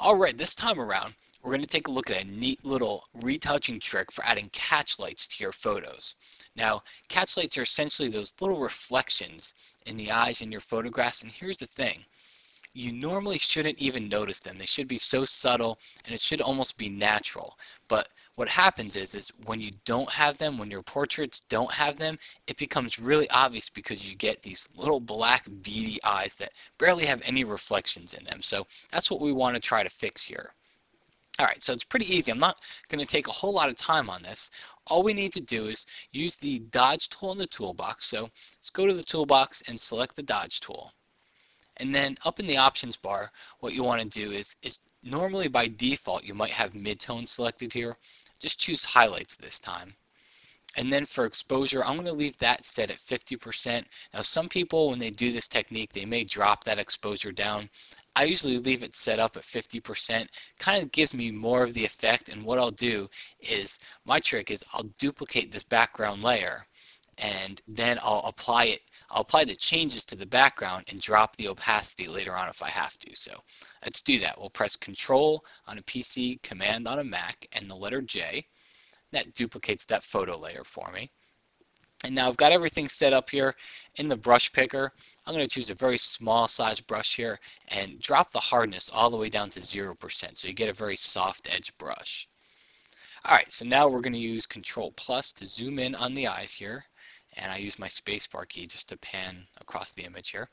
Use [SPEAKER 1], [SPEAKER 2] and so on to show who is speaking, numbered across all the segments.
[SPEAKER 1] Alright, this time around, we're going to take a look at a neat little retouching trick for adding catch lights to your photos. Now, catch lights are essentially those little reflections in the eyes in your photographs, and here's the thing. You normally shouldn't even notice them. They should be so subtle and it should almost be natural. But what happens is when you don't have them, when your portraits don't have them, it becomes really obvious because you get these little black beady eyes that barely have any reflections in them. So that's what we want to try to fix here. Alright, so it's pretty easy. I'm not going to take a whole lot of time on this. All we need to do is use the dodge tool in the toolbox. So let's go to the toolbox and select the dodge tool. And then up in the options bar, what you want to do is normally by default you might have mid-tone selected here. Just choose highlights this time. And then for exposure, I'm going to leave that set at 50%. Now some people, when they do this technique, they may drop that exposure down. I usually leave it set up at 50%. Kind of gives me more of the effect, and what I'll do is, my trick is I'll duplicate this background layer and then I'll apply the changes to the background and drop the opacity later on if I have to. So let's do that. We'll press Control on a PC, Command on a Mac, and the letter J. That duplicates that photo layer for me. And now I've got everything set up here in the brush picker. I'm going to choose a very small size brush here and drop the hardness all the way down to 0% so you get a very soft edge brush. Alright, so now we're going to use Control plus to zoom in on the eyes here. And I use my spacebar key just to pan across the image here.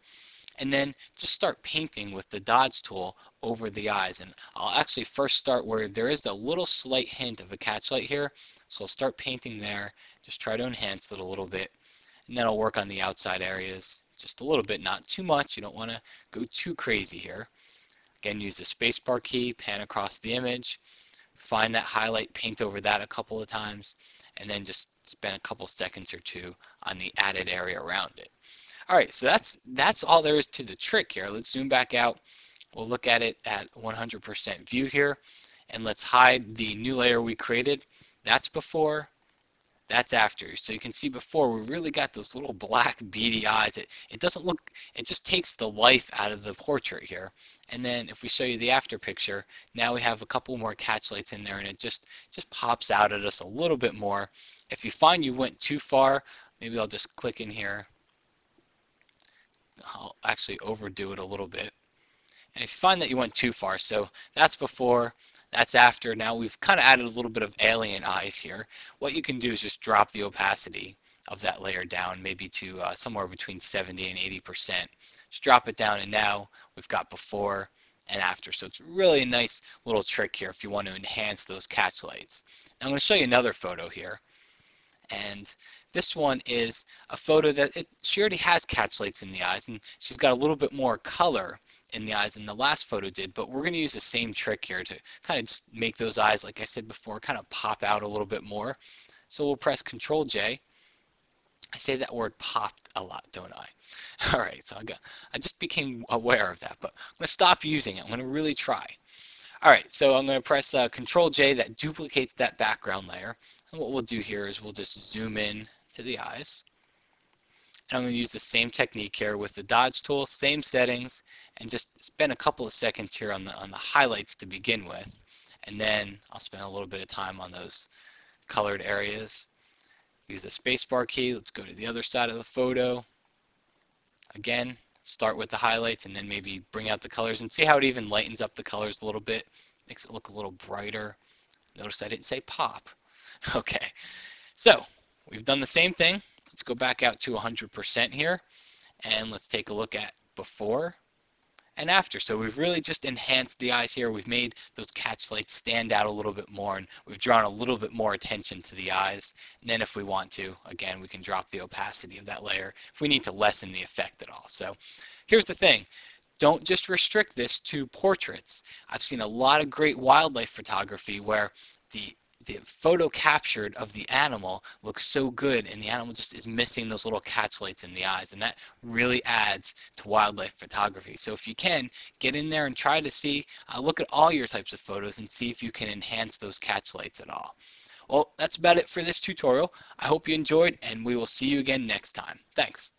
[SPEAKER 1] And then just start painting with the dodge tool over the eyes. And I'll actually first start where there is a little slight hint of a catch light here. So I'll start painting there, just try to enhance it a little bit. And then I'll work on the outside areas just a little bit, not too much. You don't want to go too crazy here. Again, use the spacebar key, pan across the image, find that highlight, paint over that a couple of times, and then just spend a couple seconds or two on the added area around it. Alright, so that's all there is to the trick here. Let's zoom back out. We'll look at it at 100% view here, and let's hide the new layer we created. That's before, that's after. So you can see before we really got those little black beady eyes. It doesn't look, it just takes the life out of the portrait here. And then if we show you the after picture, now we have a couple more catch lights in there and it just pops out at us a little bit more. If you find you went too far, maybe I'll just click in here. I'll actually overdo it a little bit. And if you find that you went too far, so that's before, that's after. Now we've kind of added a little bit of alien eyes here. What you can do is just drop the opacity of that layer down, maybe to somewhere between 70 and 80%. Just drop it down, and now we've got before and after. So it's really a nice little trick here if you want to enhance those catch lights. Now I'm going to show you another photo here. And this one is a photo that she already has catch lights in the eyes, and she's got a little bit more color in the eyes than the last photo did, but we're going to use the same trick here to kind of just make those eyes, like I said before, kind of pop out a little bit more. So we'll press Control J. I say that word popped a lot, don't I? Alright, so I just became aware of that, but I'm going to stop using it. I'm going to really try. Alright, so I'm going to press Control J. That duplicates that background layer. And what we'll do here is we'll just zoom in to the eyes. And I'm going to use the same technique here with the dodge tool, same settings, and just spend a couple of seconds here on the highlights to begin with. And then I'll spend a little bit of time on those colored areas. Use the spacebar key. Let's go to the other side of the photo. Again, start with the highlights and then maybe bring out the colors and see how it even lightens up the colors a little bit. Makes it look a little brighter. Notice I didn't say pop. Okay, so we've done the same thing. Let's go back out to 100% here, and let's take a look at before and after. So we've really just enhanced the eyes here. We've made those catch lights stand out a little bit more, and we've drawn a little bit more attention to the eyes. And then if we want to, again, we can drop the opacity of that layer if we need to lessen the effect at all. So here's the thing. Don't just restrict this to portraits. I've seen a lot of great wildlife photography where the photo captured of the animal looks so good and the animal just is missing those little catch lights in the eyes, and that really adds to wildlife photography. So if you can, get in there and try to see, look at all your types of photos and see if you can enhance those catch lights at all. Well, that's about it for this tutorial. I hope you enjoyed, and we will see you again next time. Thanks.